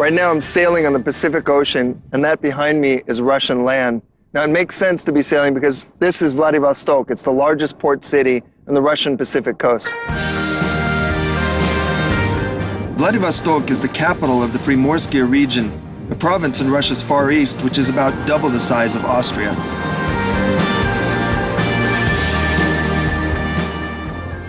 Right now I'm sailing on the Pacific Ocean, and that behind me is Russian land. Now it makes sense to be sailing because this is Vladivostok. It's the largest port city on the Russian Pacific coast. Vladivostok is the capital of the Primorsky region, a province in Russia's Far East, which is about double the size of Austria.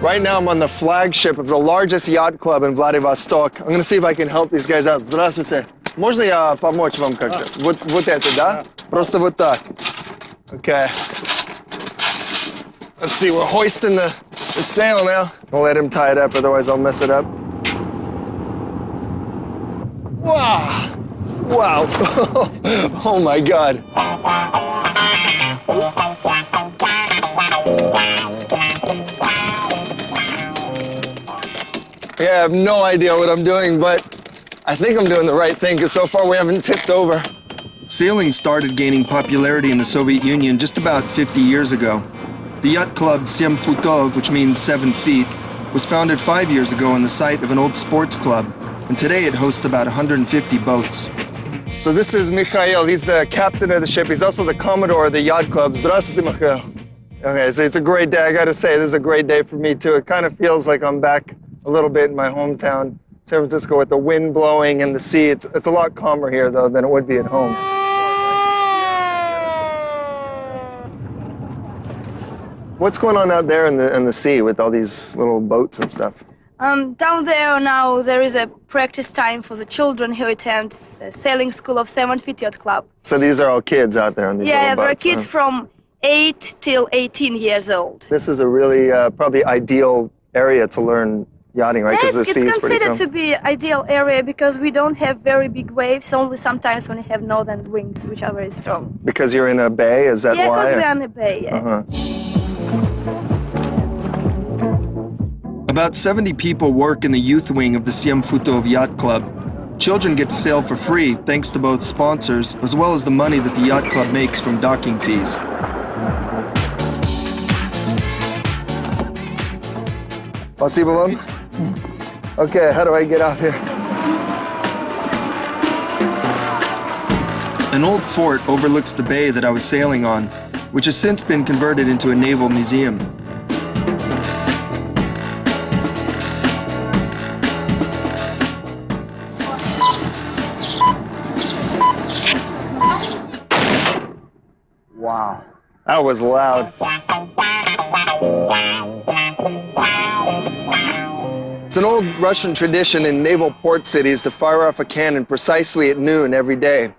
Right now I'm on the flagship of the largest yacht club in Vladivostok. I'm going to see if I can help these guys out. Здравствуйте. Можно я помочь вам как-то? Вот это, да? Просто вот так. Okay. Let's see, we're hoisting the sail now. I'll let him tie it up, otherwise I'll mess it up. Wow! Wow! Oh my God! Yeah, I have no idea what I'm doing, but I think I'm doing the right thing because so far we haven't tipped over. Sailing started gaining popularity in the Soviet Union just about 50 years ago. The yacht club 7 Futov, which means 7 feet, was founded 5 years ago on the site of an old sports club, and today it hosts about 150 boats. So this is Mikhail. He's the captain of the ship. He's also the commodore of the yacht club. Здравствуйте, Mikhail. Okay, so it's a great day. I got to say, this is a great day for me too. It kind of feels like I'm back a little bit in my hometown, San Francisco, with the wind blowing and the sea. It's a lot calmer here though than it would be at home. What's going on out there in the sea with all these little boats and stuff? Down there now there is a practice time for the children who attend a sailing school of 7 Feet Yacht Club. So these are all kids out there on these little boats? Yeah, there are kids from 8 till 18 years old. This is a really probably ideal area to learn yachting, right? Yes, the it's sea is pretty considered calm. to be ideal area because we don't have very big waves, only sometimes when we have northern winds, which are very strong. Because you're in a bay, is that why? Yeah, because we are in a bay, yeah. Uh-huh. About 70 people work in the youth wing of the 7 Futov Yacht Club. Children get to sail for free thanks to both sponsors as well as the money that the yacht club makes from docking fees. Спасибо вам. Okay, how do I get out here? An old fort overlooks the bay that I was sailing on, which has since been converted into a naval museum. Wow, that was loud. It's an old Russian tradition in naval port cities to fire off a cannon precisely at noon every day.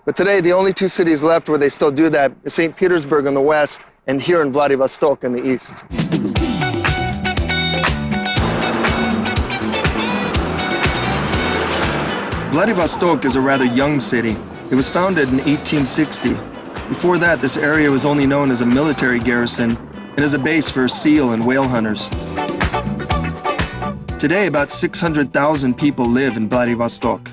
But today, the only two cities left where they still do that is St. Petersburg in the west and here in Vladivostok in the east. Vladivostok is a rather young city. It was founded in 1860. Before that, this area was only known as a military garrison and as a base for seal and whale hunters. Today, about 600,000 people live in Vladivostok.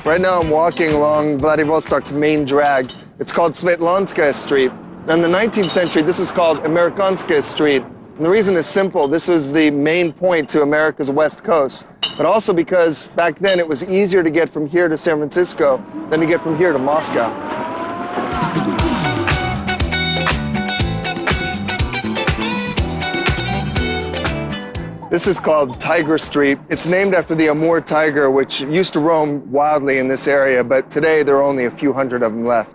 Right now I'm walking along Vladivostok's main drag. It's called Svetlanskaya Street. In the 19th century, this was called Amerikanskaya Street. And the reason is simple. This was the main point to America's west coast, but also because back then it was easier to get from here to San Francisco than to get from here to Moscow. This is called Tiger Street. It's named after the Amur tiger, which used to roam wildly in this area, but today there are only a few hundred of them left.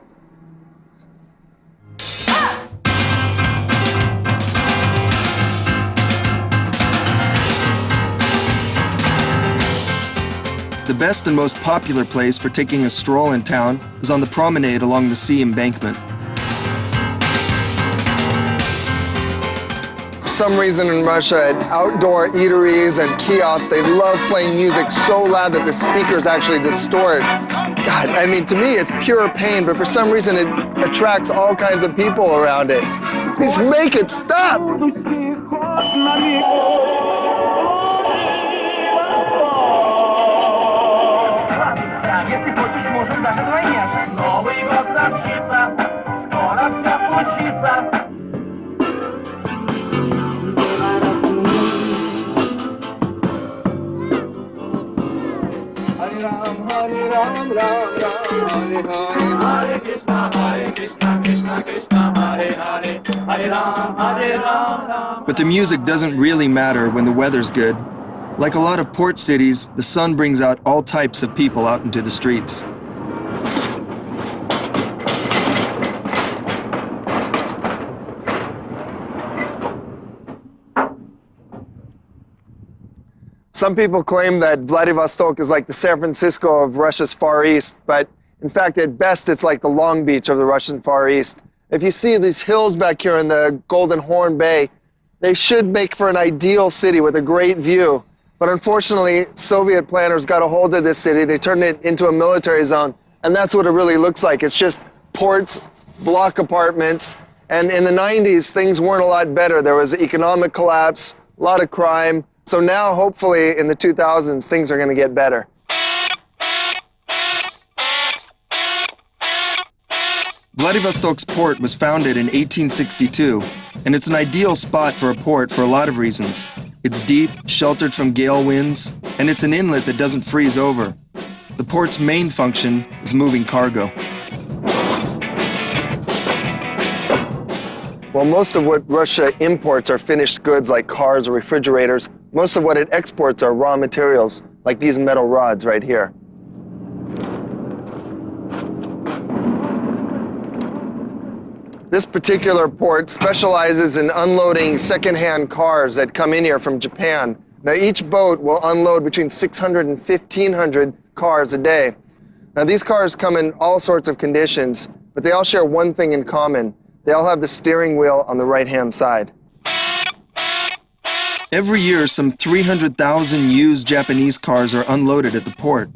The best and most popular place for taking a stroll in town is on the promenade along the sea embankment. For some reason in Russia, at outdoor eateries and kiosks, they love playing music so loud that the speakers actually distort. God, I mean, to me, it's pure pain, but for some reason, it attracts all kinds of people around it. Please make it stop! Ram, Ram Ram, Hare Hare. Hare Krishna, Krishna Krishna, Hare Hare, Hare Ram, Ram. But the music doesn't really matter when the weather's good. Like a lot of port cities, the sun brings out all types of people out into the streets. Some people claim that Vladivostok is like the San Francisco of Russia's Far East, but in fact, at best, it's like the Long Beach of the Russian Far East. If you see these hills back here in the Golden Horn Bay, they should make for an ideal city with a great view. But unfortunately, Soviet planners got a hold of this city, they turned it into a military zone, and that's what it really looks like. It's just ports, block apartments, and in the 90s, things weren't a lot better. There was economic collapse, a lot of crime. So now, hopefully, in the 2000s, things are going to get better. Vladivostok's port was founded in 1862, and it's an ideal spot for a port for a lot of reasons. It's deep, sheltered from gale winds, and it's an inlet that doesn't freeze over. The port's main function is moving cargo. Well, most of what Russia imports are finished goods like cars or refrigerators. Most of what it exports are raw materials, like these metal rods right here. This particular port specializes in unloading second-hand cars that come in here from Japan. Now, each boat will unload between 600 and 1,500 cars a day. Now, these cars come in all sorts of conditions, but they all share one thing in common. They all have the steering wheel on the right-hand side. Every year, some 300,000 used Japanese cars are unloaded at the port.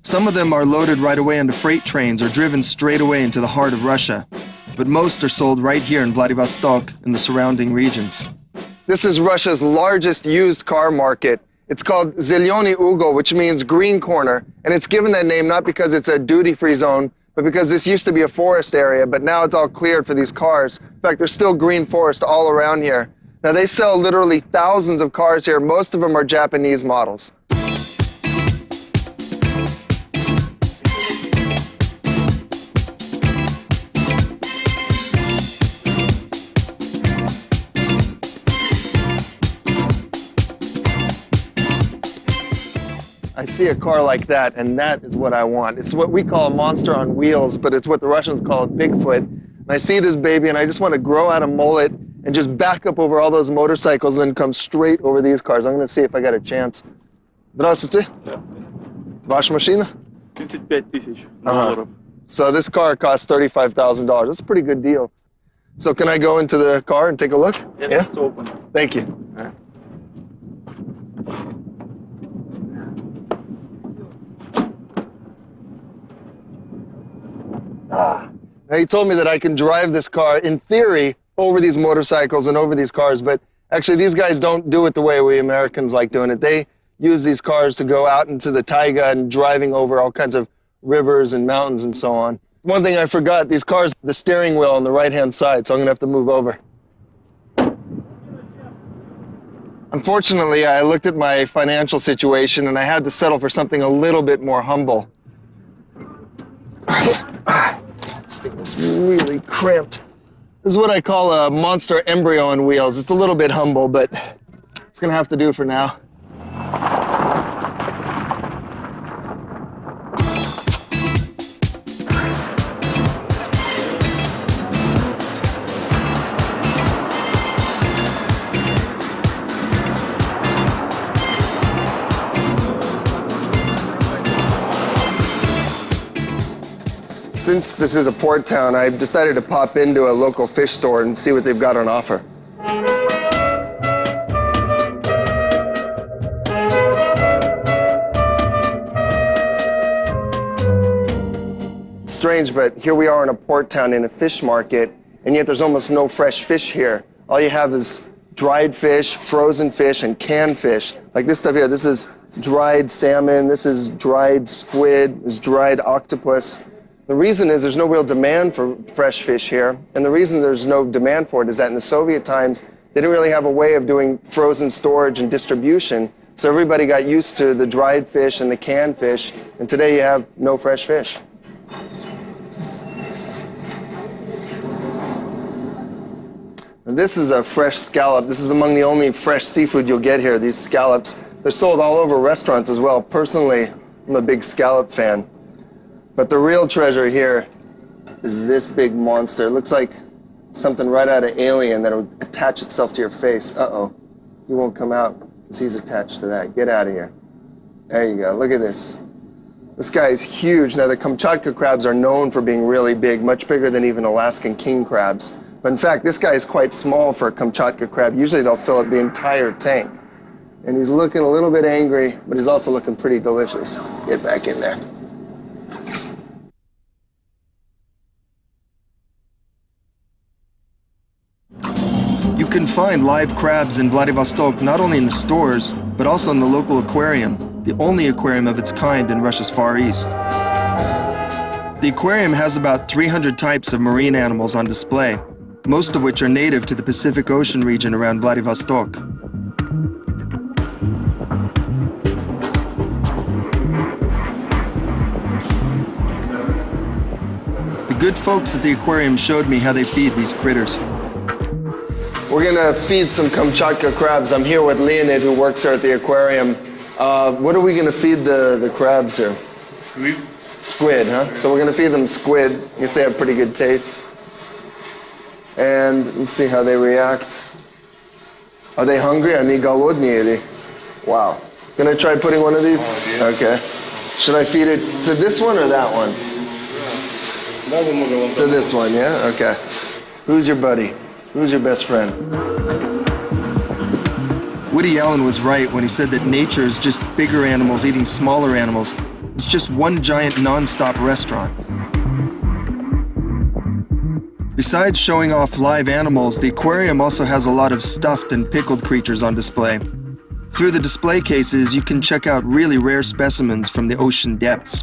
Some of them are loaded right away onto freight trains or driven straight away into the heart of Russia. But most are sold right here in Vladivostok and the surrounding regions. This is Russia's largest used car market. It's called Zelyony Ugol, which means green corner, and it's given that name not because it's a duty-free zone, but because this used to be a forest area, but now it's all cleared for these cars. In fact, there's still green forest all around here. Now, they sell literally thousands of cars here. Most of them are Japanese models. I see a car like that, and that is what I want. It's what we call a monster on wheels, but it's what the Russians call a Bigfoot. And I see this baby, and I just want to grow out a mullet and just back up over all those motorcycles and then come straight over these cars. I'm going to see if I got a chance. Здравствуйте. Ваша машина? 35 000 долларов. So this car costs $35,000. That's a pretty good deal. So can I go into the car and take a look? Yeah? It's open. Thank you. Now, he told me that I can drive this car, in theory, over these motorcycles and over these cars, but actually these guys don't do it the way we Americans like doing it. They use these cars to go out into the taiga and driving over all kinds of rivers and mountains and so on. One thing I forgot, these cars, the steering wheel on the right-hand side, so I'm gonna have to move over. Unfortunately, I looked at my financial situation and I had to settle for something a little bit more humble. This thing is really cramped. This is what I call a monster embryo on wheels. It's a little bit humble, but it's gonna have to do for now. Since this is a port town, I've decided to pop into a local fish store and see what they've got on offer. It's strange, but here we are in a port town in a fish market, and yet there's almost no fresh fish here. All you have is dried fish, frozen fish, and canned fish. Like this stuff here, this is dried salmon, this is dried squid, this is dried octopus. The reason is there's no real demand for fresh fish here, and the reason there's no demand for it is that in the Soviet times, they didn't really have a way of doing frozen storage and distribution, So everybody got used to the dried fish and the canned fish, and today you have no fresh fish. And this is a fresh scallop. This is among the only fresh seafood you'll get here, these scallops. They're sold all over restaurants as well. Personally, I'm a big scallop fan. But the real treasure here is this big monster. It looks like something right out of Alien that would attach itself to your face. Uh-oh, he won't come out because he's attached to that. Get out of here. There you go, look at this. This guy is huge. Now the Kamchatka crabs are known for being really big, much bigger than even Alaskan king crabs. But in fact, this guy is quite small for a Kamchatka crab. Usually they'll fill up the entire tank. And he's looking a little bit angry, but he's also looking pretty delicious. Get back in there. You can find live crabs in Vladivostok not only in the stores, but also in the local aquarium, the only aquarium of its kind in Russia's Far East. The aquarium has about 300 types of marine animals on display, most of which are native to the Pacific Ocean region around Vladivostok. The good folks at the aquarium showed me how they feed these critters. We're gonna feed some Kamchatka crabs. I'm here with Leonid, who works here at the aquarium. What are we gonna feed the crabs here? Squid. Squid, huh? So we're gonna feed them squid. I guess they have pretty good taste. And let's see how they react. Are they hungry? Are they голодные? Wow. Gonna try putting one of these? Oh, yeah. Okay. Should I feed it to this one or that one? To this one, yeah? Okay. Who's your buddy? Who's your best friend? Woody Allen was right when he said that nature is just bigger animals eating smaller animals. It's just one giant non-stop restaurant. Besides showing off live animals, the aquarium also has a lot of stuffed and pickled creatures on display. Through the display cases, you can check out really rare specimens from the ocean depths.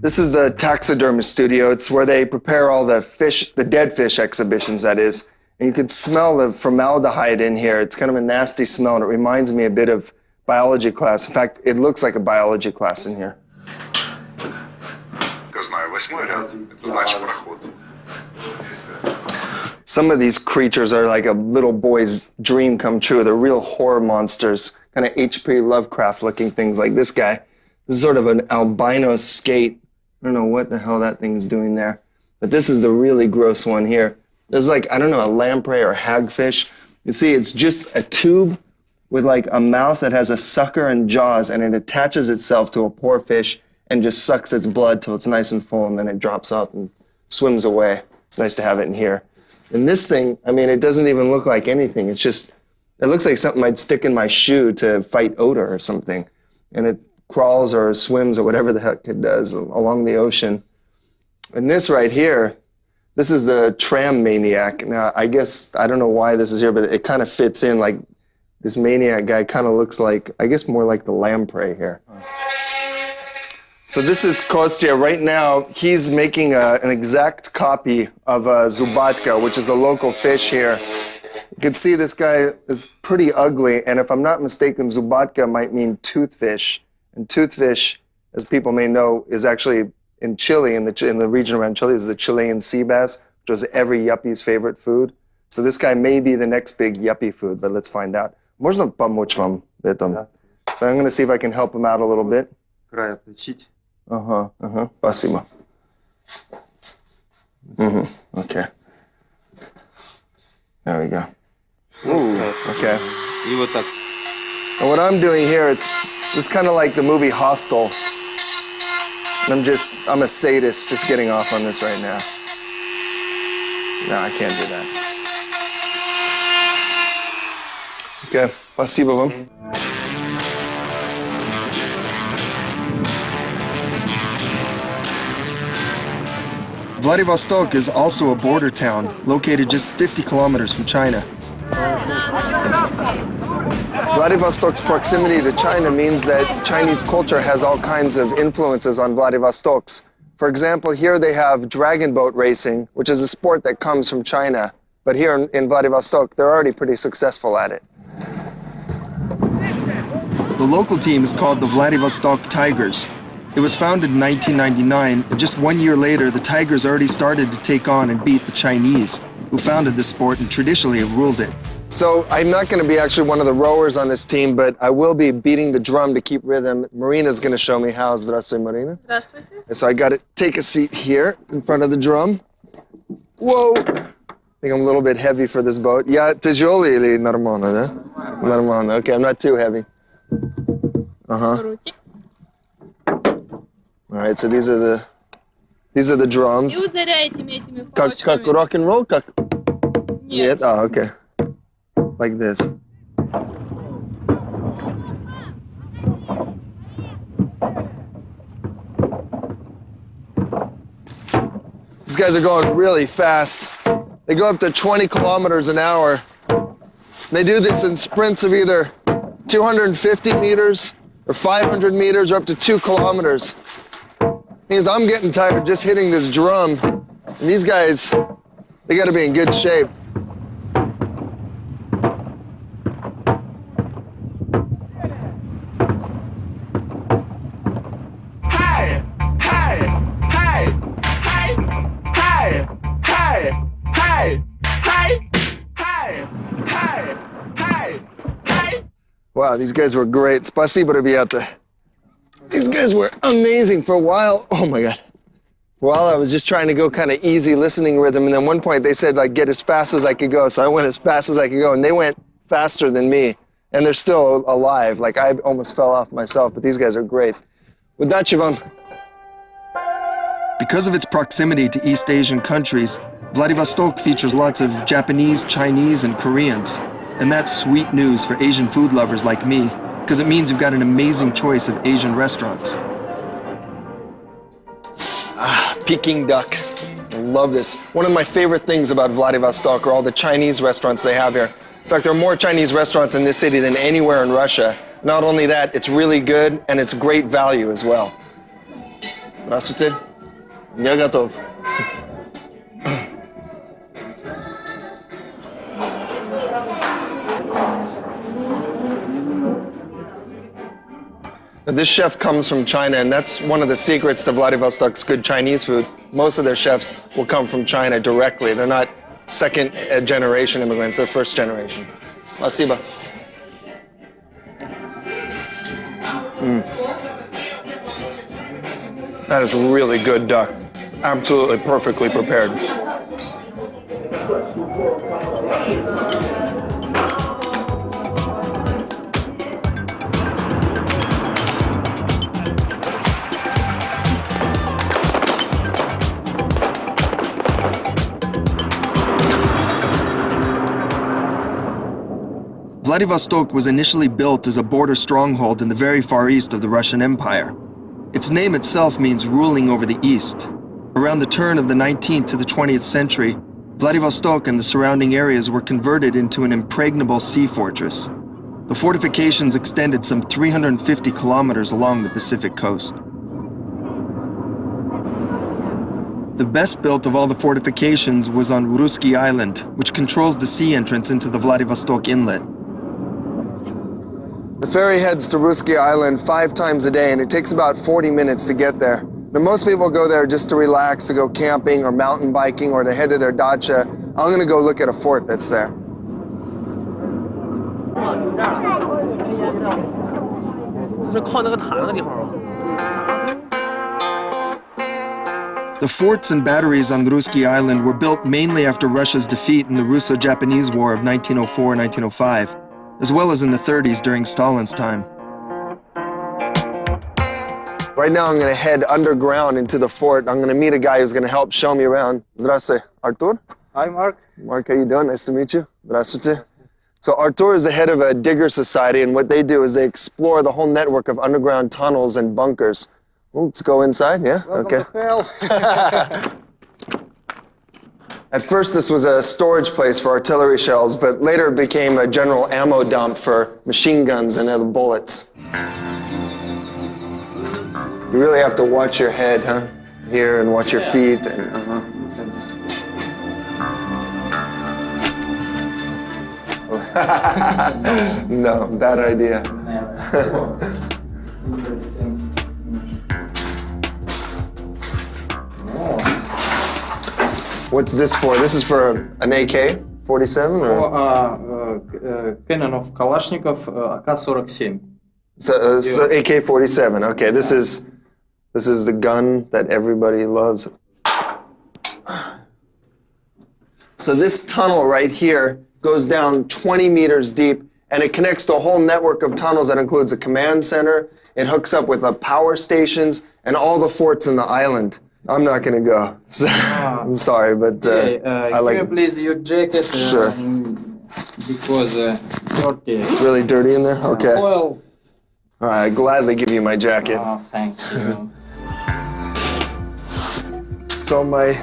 This is the taxidermist studio. It's where they prepare all the fish, the dead fish exhibitions, that is. And you can smell the formaldehyde in here. It's kind of a nasty smell, and it reminds me a bit of biology class. In fact, it looks like a biology class in here. Some of these creatures are like a little boy's dream come true. They're real horror monsters, kind of H.P. Lovecraft-looking things like this guy. This is sort of an albino skate. I don't know what the hell that thing's doing there. But this is the really gross one here. There's like, I don't know, a lamprey or a hagfish. You see, it's just a tube with like a mouth that has a sucker and jaws, and it attaches itself to a poor fish and just sucks its blood till it's nice and full, and then it drops off and swims away. It's nice to have it in here. And this thing, I mean, it doesn't even look like anything. It's just, it looks like something I'd stick in my shoe to fight odor or something. And it crawls or swims or whatever the heck it does along the ocean. And this right here, this is the tram maniac. Now, I guess, I don't know why this is here, but it kind of fits in. Like, this maniac guy kind of looks like, I guess more like the lamprey here. So this is Kostya. Right now, he's making an exact copy of zubatka, which is a local fish here. You can see this guy is pretty ugly, and if I'm not mistaken, zubatka might mean toothfish. And toothfish, as people may know, is actually in Chile, in the region around Chile, is the Chilean sea bass, which was every yuppie's favorite food. So this guy may be the next big yuppie food, but let's find out. Можно помочь вам в этом? So I'm going to see if I can help him out a little bit. Спасибо. Okay. There we go. Ooh, okay. And what I'm doing here is just kind of like the movie Hostel. And I'm a sadist just getting off on this right now. No, I can't do that. Okay, спасибо вам. Vladivostok is also a border town, located just 50 kilometers from China. Vladivostok's proximity to China means that Chinese culture has all kinds of influences on Vladivostok's. For example, here they have dragon boat racing, which is a sport that comes from China. But here in Vladivostok, they're already pretty successful at it. The local team is called the Vladivostok Tigers. It was founded in 1999, and just 1 year later, the Tigers already started to take on and beat the Chinese, who founded the sport and traditionally have ruled it. So I'm not going to be actually one of the rowers on this team, but I will be beating the drum to keep rhythm. Marina's going to show me how. Здравствуй, Marina. Здравствуйте. So I got to take a seat here in front of the drum. Whoa! I think I'm a little bit heavy for this boat. Yeah, тяжелый или нормально, да? Нормально. Okay, I'm not too heavy. Uh-huh. All right, so these are the drums. И ударяйте этими Как rock and roll? Как? Нет. Oh, okay. Like this. These guys are going really fast. They go up to 20 kilometers an hour. They do this in sprints of either 250 meters or 500 meters or up to 2 kilometers. Means I'm getting tired just hitting this drum. And these guys, they got to be in good shape. Wow, these guys were great. Спасибо, ребята. These guys were amazing for a while. Oh my God. For a while I was just trying to go kind of easy listening rhythm, and then one point they said like get as fast as I could go. So I went as fast as I could go, and they went faster than me. And they're still alive. Like I almost fell off myself, but these guys are great. Удачи вам. Because of its proximity to East Asian countries, Vladivostok features lots of Japanese, Chinese, and Koreans. And that's sweet news for Asian food lovers like me, because it means you've got an amazing choice of Asian restaurants. Peking duck. I love this. One of my favorite things about Vladivostok are all the Chinese restaurants they have here. In fact, there are more Chinese restaurants in this city than anywhere in Russia. Not only that, it's really good and it's great value as well. Здравствуйте. Я готов. Now, this chef comes from China, and that's one of the secrets to Vladivostok's good Chinese food. Most of their chefs will come from China directly. They're not second generation immigrants, they're first generation. Спасибо. That is really good duck. Absolutely perfectly prepared. Vladivostok was initially built as a border stronghold in the very far east of the Russian Empire. Its name itself means ruling over the east. Around the turn of the 19th to the 20th century, Vladivostok and the surrounding areas were converted into an impregnable sea fortress. The fortifications extended some 350 kilometers along the Pacific coast. The best built of all the fortifications was on Ruski Island, which controls the sea entrance into the Vladivostok Inlet. The ferry heads to Ruski Island 5 times a day, and it takes about 40 minutes to get there. Now, most people go there just to relax, to go camping or mountain biking or to head to their dacha. I'm gonna go look at a fort that's there. The forts and batteries on Ruski Island were built mainly after Russia's defeat in the Russo-Japanese War of 1904-1905, as well as in the 30s during Stalin's time. Right now I'm gonna head underground into the fort. I'm gonna meet a guy who's gonna help show me around. Здравствуй, Artur. Hi, Mark. Mark, how you doing? Nice to meet you. Здравствуйте. So Artur is the head of a digger society, and what they do is they explore the whole network of underground tunnels and bunkers. Well, let's go inside, yeah? Welcome Okay. to hell. At first, this was a storage place for artillery shells, but later it became a general ammo dump for machine guns and other bullets. You really have to watch your head, huh? Here, and watch your feet. And, No, bad idea. What's this for? This is for an AK-47 or? Cannon of Kalashnikov AK-47. So AK-47. Okay, this is the gun that everybody loves. So this tunnel right here goes down 20 meters deep, and it connects to a whole network of tunnels that includes a command center. It hooks up with the power stations and all the forts in the island. I'm not gonna go. I'm sorry, but I like Here, please, your jacket. Sure. Because dirty. It's really dirty in there? Okay. Well, All right, I'd gladly give you my jacket. thank you. So my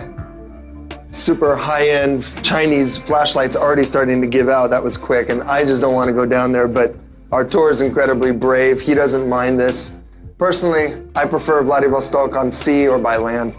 super high-end Chinese flashlight's already starting to give out. That was quick, and I just don't want to go down there, but Artur is incredibly brave. He doesn't mind this. Personally, I prefer Vladivostok on sea or by land.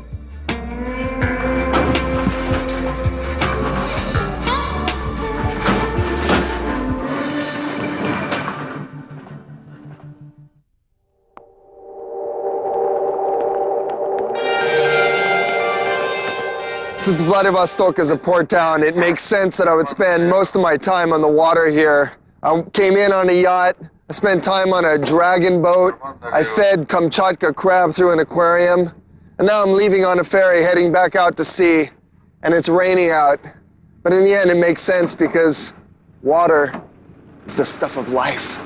Since Vladivostok is a port town, it makes sense that I would spend most of my time on the water here. I came in on a yacht, I spent time on a dragon boat, I fed Kamchatka crab through an aquarium, and now I'm leaving on a ferry heading back out to sea, and it's raining out. But in the end, it makes sense because water is the stuff of life.